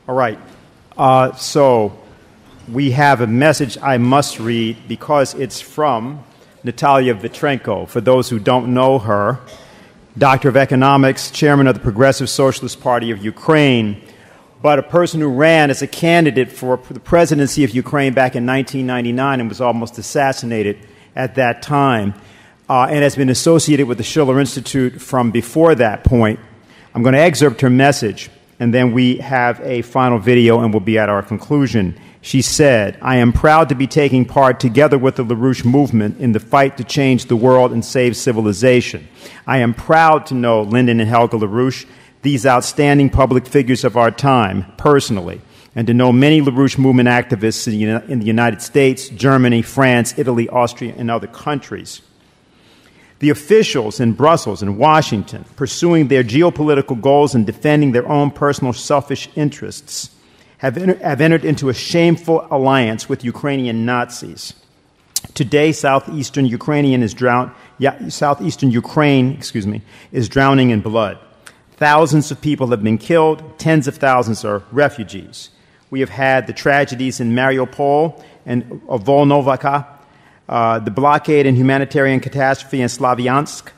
All right. So we have a message I must read because it's from Natalia Petrenko. For those who don't know her, Doctor of Economics, Chairman of the Progressive Socialist Party of Ukraine, but a person who ran as a candidate for the presidency of Ukraine back in 1999 and was almost assassinated at that time, and has been associated with the Schiller Institute from before that point. I'm going to excerpt her message, and then we have a final video, and we'll be at our conclusion. She said, "I am proud to be taking part together with the LaRouche movement in the fight to change the world and save civilization. I am proud to know Lyndon and Helga LaRouche, these outstanding public figures of our time, personally, and to know many LaRouche movement activists in the United States, Germany, France, Italy, Austria, and other countries. The officials in Brussels and Washington, pursuing their geopolitical goals and defending their own personal selfish interests, have entered into a shameful alliance with Ukrainian Nazis. Today, southeastern Ukraine is drowning in blood. Thousands of people have been killed. Tens of thousands are refugees. We have had the tragedies in Mariupol and Volnovaka, the blockade and humanitarian catastrophe in Slavyansk,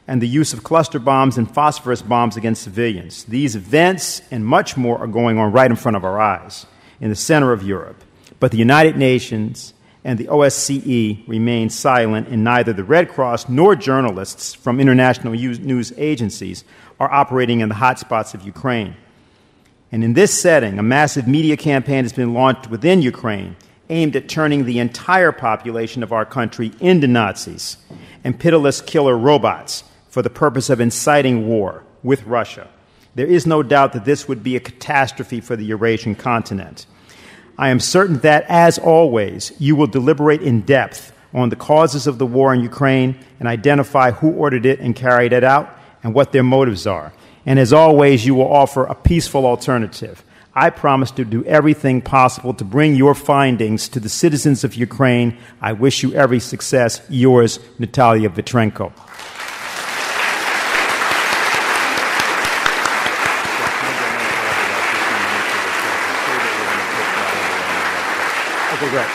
and the use of cluster bombs and phosphorus bombs against civilians. These events and much more are going on right in front of our eyes in the center of Europe. But the United Nations and the OSCE remain silent, and neither the Red Cross nor journalists from international news agencies are operating in the hotspots of Ukraine. And in this setting, a massive media campaign has been launched within Ukraine aimed at turning the entire population of our country into Nazis and pitiless killer robots for the purpose of inciting war with Russia. There is no doubt that this would be a catastrophe for the Eurasian continent. I am certain that, as always, you will deliberate in depth on the causes of the war in Ukraine and identify who ordered it and carried it out and what their motives are. And as always, you will offer a peaceful alternative. I promise to do everything possible to bring your findings to the citizens of Ukraine. I wish you every success. Yours, Natalia Petrenko." Okay, great.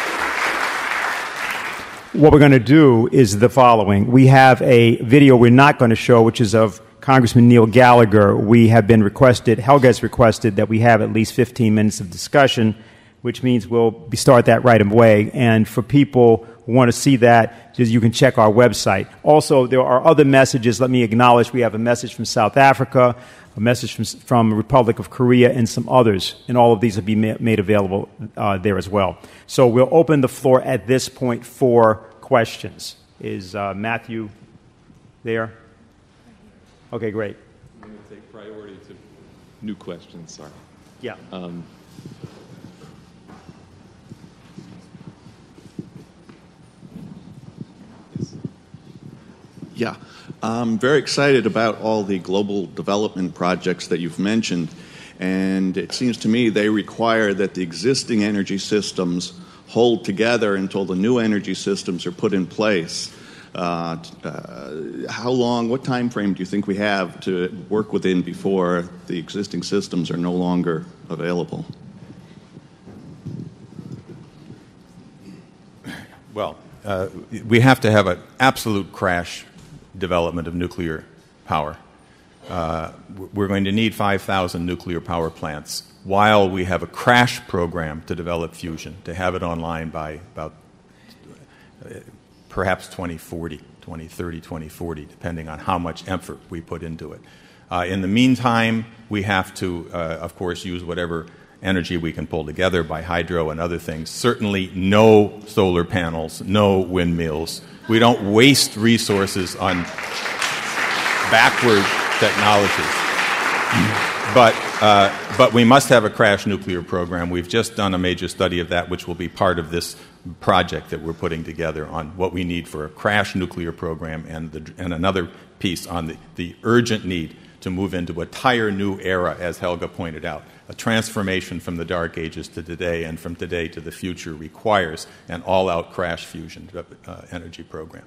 What we're going to do is the following. We have a video we're not going to show, which is of Congressman Neil Gallagher. We have been requested, Helga has requested that we have at least 15 minutes of discussion, which means we'll start that right away. And for people who want to see that, just you can check our website. Also, there are other messages. Let me acknowledge we have a message from South Africa, a message from the Republic of Korea, and some others. And all of these will be made available there as well. So we'll open the floor at this point for questions. Is Matthew there? Okay, great. I'm going to take priority to new questions, sorry. Yeah. Yeah, I'm very excited about all the global development projects that you've mentioned, and it seems to me they require that the existing energy systems hold together until the new energy systems are put in place. How long, what time frame do you think we have to work within before the existing systems are no longer available? Well, we have to have an absolute crash development of nuclear power. We're going to need 5,000 nuclear power plants while we have a crash program to develop fusion, to have it online by about perhaps 2030, 2040, depending on how much effort we put into it. In the meantime, we have to, of course, use whatever energy we can pull together by hydro and other things. Certainly no solar panels, no windmills. We don't waste resources on backward technologies. But we must have a crash nuclear program. We've just done a major study of that, which will be part of this project that we're putting together on what we need for a crash nuclear program, and another piece on the urgent need to move into a entire new era, as Helga pointed out. A transformation from the Dark Ages to today and from today to the future requires an all-out crash fusion energy program.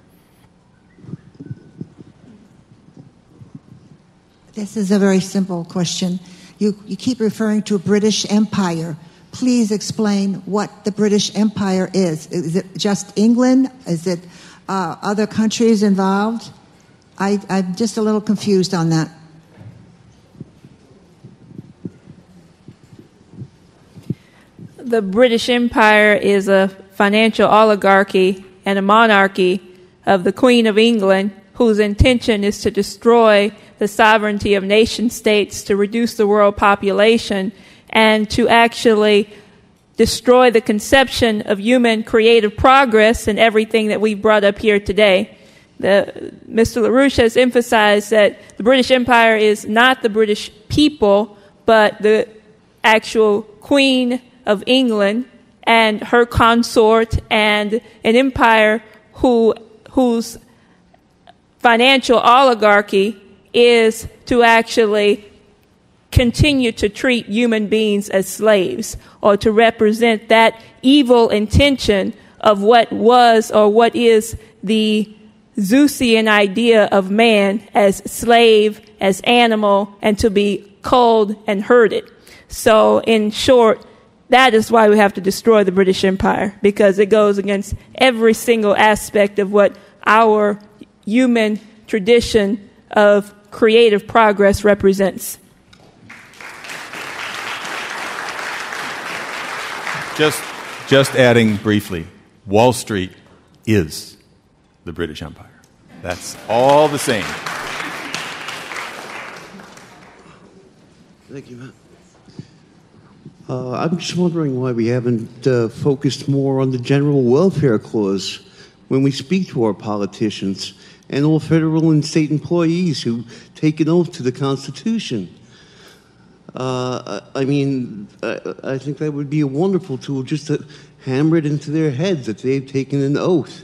This is a very simple question. You keep referring to a British Empire. Please explain what the British Empire is. Is it just England? Is it other countries involved? I'm just a little confused on that. The British Empire is a financial oligarchy and a monarchy of the Queen of England, whose intention is to destroy the sovereignty of nation states, to reduce the world population, and to actually destroy the conception of human creative progress and everything that we've brought up here today. Mr. LaRouche has emphasized that the British Empire is not the British people, but the actual Queen of England and her consort, and an empire whose financial oligarchy is to actually continue to treat human beings as slaves, or to represent that evil intention of what was or what is the Zeusian idea of man as slave, as animal, and to be culled and herded. So in short, that is why we have to destroy the British Empire, because it goes against every single aspect of what our human tradition of creative progress represents. Just adding briefly, Wall Street is the British Empire. That's all the same. Thank you, Matt. I'm just wondering why we haven't focused more on the general welfare clause when we speak to our politicians and all federal and state employees who take an oath to the Constitution. I think that would be a wonderful tool just to hammer it into their heads that they've taken an oath,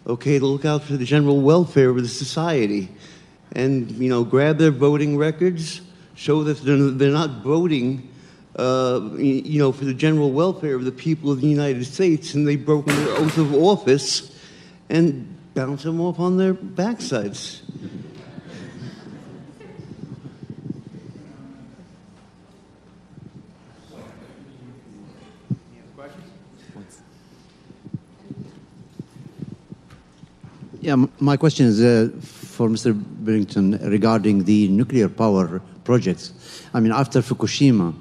okay, to look out for the general welfare of the society. And, grab their voting records, show that they're not voting for the general welfare of the people of the United States, and they've broken their oath of office, and bounce them off on their backsides. Yeah, my question is for Mr. Billington regarding the nuclear power projects. I mean, after Fukushima,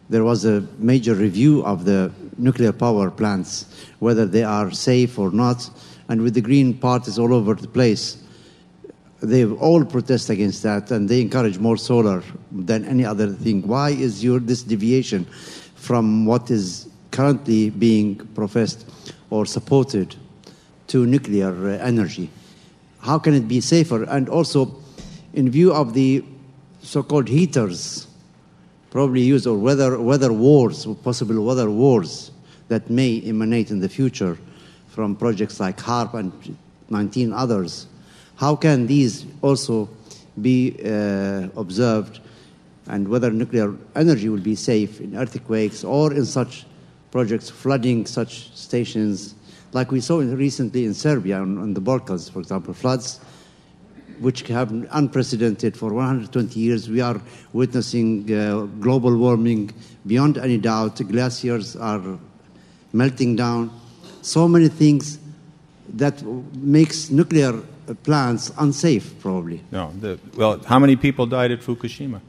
there was a major review of the nuclear power plants, whether they are safe or not, and with the green parties all over the place, they all protest against that, and they encourage more solar than any other thing. Why is this deviation from what is currently being professed or supported to nuclear energy? How can it be safer? And also, in view of the so-called heaters probably used, or weather wars, or possible weather wars that may emanate in the future from projects like HARP and 19 others, how can these also be observed, and whether nuclear energy will be safe in earthquakes or in such projects, flooding such stations, like we saw recently in Serbia on the Balkans, for example, floods which have unprecedented for 120 years. We are witnessing global warming beyond any doubt. Glaciers are melting down. So many things that makes nuclear plants unsafe, probably. No. Well, how many people died at Fukushima?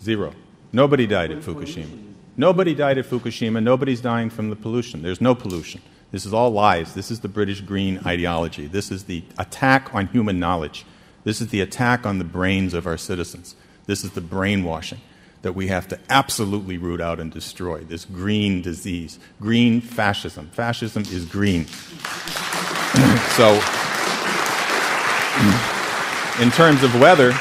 0. Nobody died at Fukushima. Nobody died at Fukushima. Nobody's dying from the pollution. There's no pollution. This is all lies. This is the British Green ideology. This is the attack on human knowledge. This is the attack on the brains of our citizens. This is the brainwashing that we have to absolutely root out and destroy, this green disease, green fascism. Fascism is green. So, in terms of weather,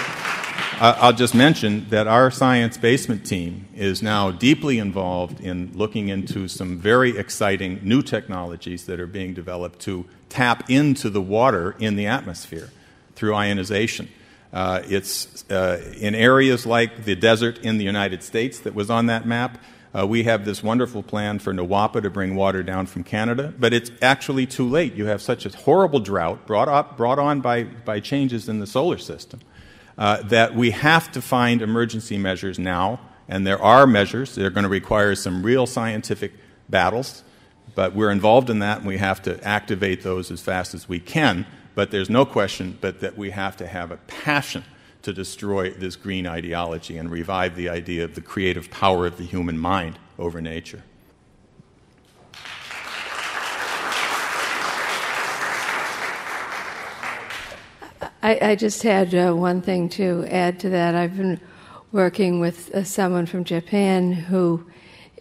I'll just mention that our science basement team is now deeply involved in looking into some very exciting new technologies that are being developed to tap into the water in the atmosphere through ionization. It's in areas like the desert in the United States that was on that map. We have this wonderful plan for Nawapa to bring water down from Canada, but it's actually too late. You have such a horrible drought brought on by changes in the solar system. that we have to find emergency measures now, and there are measures. They're going to require some real scientific battles, but we're involved in that, and we have to activate those as fast as we can. But there's no question but that we have to have a passion to destroy this green ideology and revive the idea of the creative power of the human mind over nature. I just had one thing to add to that. I've been working with someone from Japan who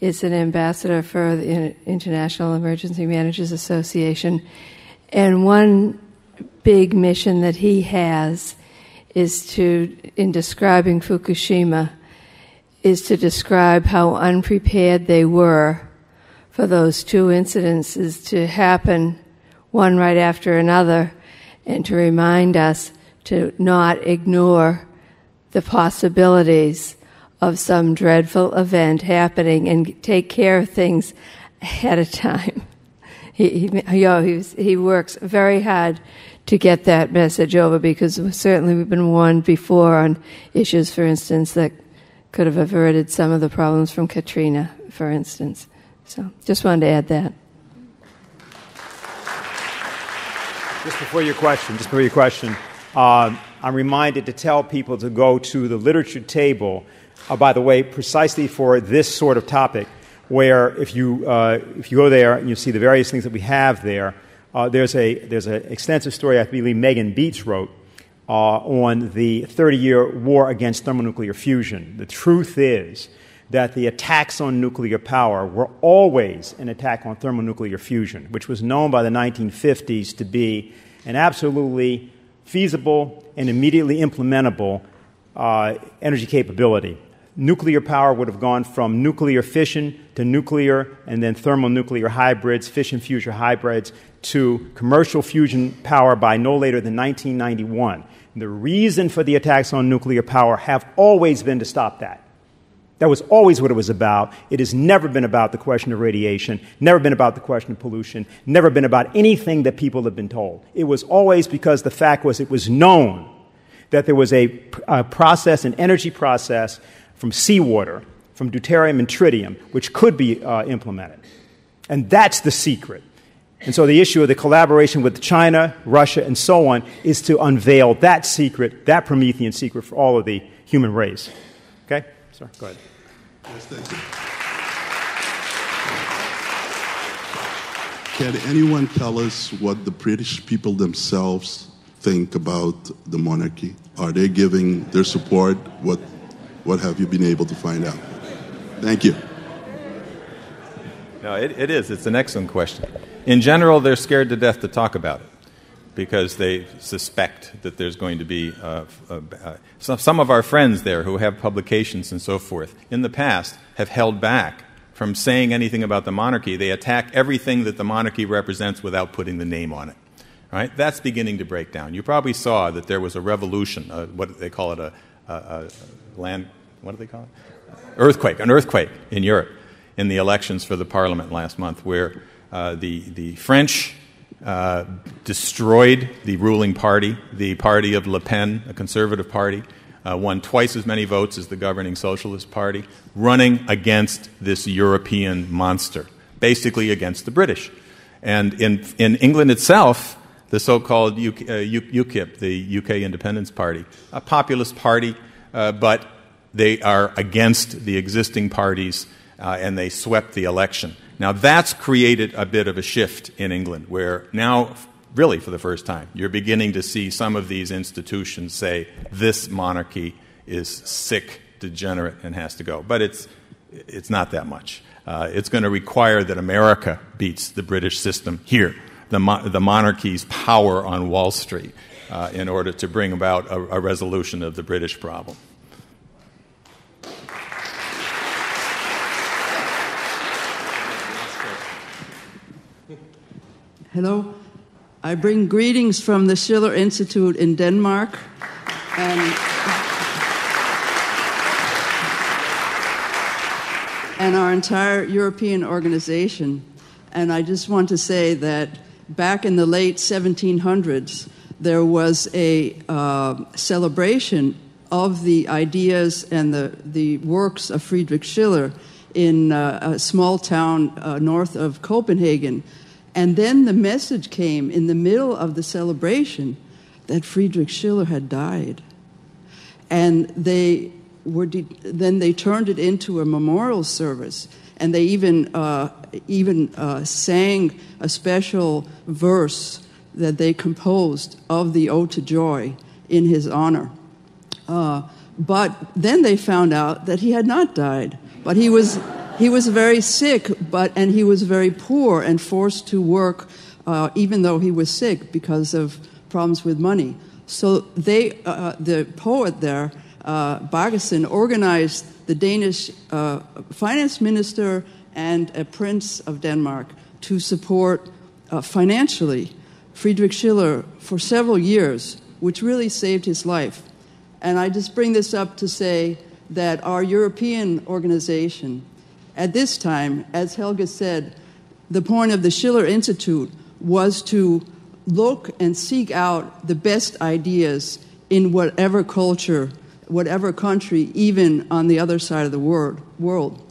is an ambassador for the International Emergency Managers Association, and one big mission that he has is to, in describing Fukushima, is to describe how unprepared they were for those two incidences to happen, one right after another, and to remind us to not ignore the possibilities of some dreadful event happening and take care of things ahead of time. He works very hard to get that message over, because certainly we've been warned before on issues, for instance, that could have averted some of the problems from Katrina, for instance. So just wanted to add that. Just before your question, I'm reminded to tell people to go to the literature table, by the way, precisely for this sort of topic, where if you go there and you see the various things that we have there, there's an extensive story I believe Megan Beats wrote on the 30-year war against thermonuclear fusion. The truth is that the attacks on nuclear power were always an attack on thermonuclear fusion, which was known by the 1950s to be an absolutely feasible and immediately implementable energy capability. Nuclear power would have gone from nuclear fission to nuclear and then thermonuclear hybrids, fission-fusion hybrids, to commercial fusion power by no later than 1991. And the reason for the attacks on nuclear power have always been to stop that. That was always what it was about. It has never been about the question of radiation, never been about the question of pollution, never been about anything that people have been told. It was always because the fact was it was known that there was a process, an energy process from seawater, from deuterium and tritium, which could be implemented. And that's the secret. And so the issue of the collaboration with China, Russia, and so on is to unveil that secret, that Promethean secret for all of the human race. Okay? Sir, go ahead. Yes, thank you. Can anyone tell us what the British people themselves think about the monarchy? Are they giving their support? What have you been able to find out? Thank you. No, it is. It's an excellent question. In general, they're scared to death to talk about it because they suspect that there's going to be some of our friends there who have publications and so forth in the past have held back from saying anything about the monarchy. They attack everything that the monarchy represents without putting the name on it. Right? That's beginning to break down. You probably saw that there was a revolution, what they call it, an earthquake in Europe in the elections for the parliament last month, where the French destroyed the ruling party, the party of Le Pen, a conservative party, won twice as many votes as the governing Socialist Party, running against this European monster, basically against the British. And in England itself, the so-called UKIP, the UK Independence Party, a populist party, but they are against the existing parties, and they swept the election. Now, that's created a bit of a shift in England, where now, really for the first time, you're beginning to see some of these institutions say, this monarchy is sick, degenerate, and has to go. But it's not that much. It's going to require that America beats the British system here, the monarchy's power on Wall Street, in order to bring about a resolution of the British problem. Hello. I bring greetings from the Schiller Institute in Denmark. And our entire European organization. And I just want to say that back in the late 1700s, there was a celebration of the ideas and the works of Friedrich Schiller in a small town north of Copenhagen. And then the message came in the middle of the celebration that Friedrich Schiller had died. And then they turned it into a memorial service, and they even sang a special verse that they composed of the Ode to Joy in his honor. But then they found out that he had not died, but he was very sick, and he was very poor and forced to work even though he was sick because of problems with money. So the poet there, Baggesen, organized the Danish finance minister and a prince of Denmark to support financially Friedrich Schiller for several years, which really saved his life. And I just bring this up to say that our European organization, at this time, as Helga said, the point of the Schiller Institute was to look and seek out the best ideas in whatever culture, whatever country, even on the other side of the world.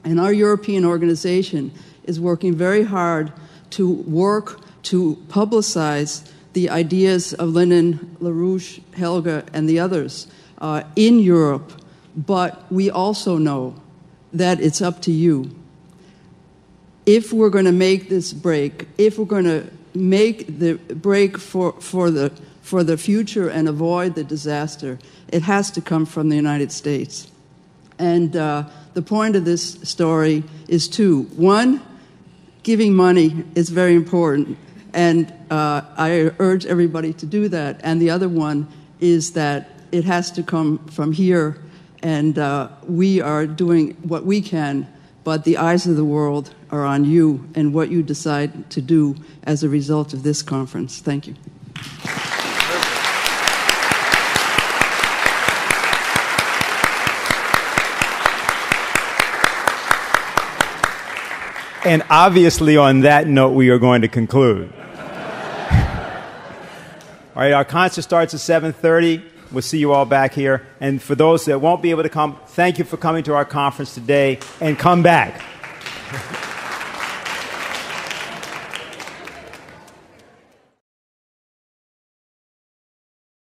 And our European organization is working very hard to publicize the ideas of Lenin, LaRouche, Helga, and the others in Europe. But we also know that it's up to you. If we're going to make this break, if we're going to make the break for the future and avoid the disaster, it has to come from the United States. And the point of this story is two. One, giving money is very important, and I urge everybody to do that. And the other one is that it has to come from here, and we are doing what we can, but the eyes of the world are on you and what you decide to do as a result of this conference. Thank you. And obviously, on that note, we are going to conclude. All right, our concert starts at 7:30. We'll see you all back here. And for those that won't be able to come, thank you for coming to our conference today, and come back.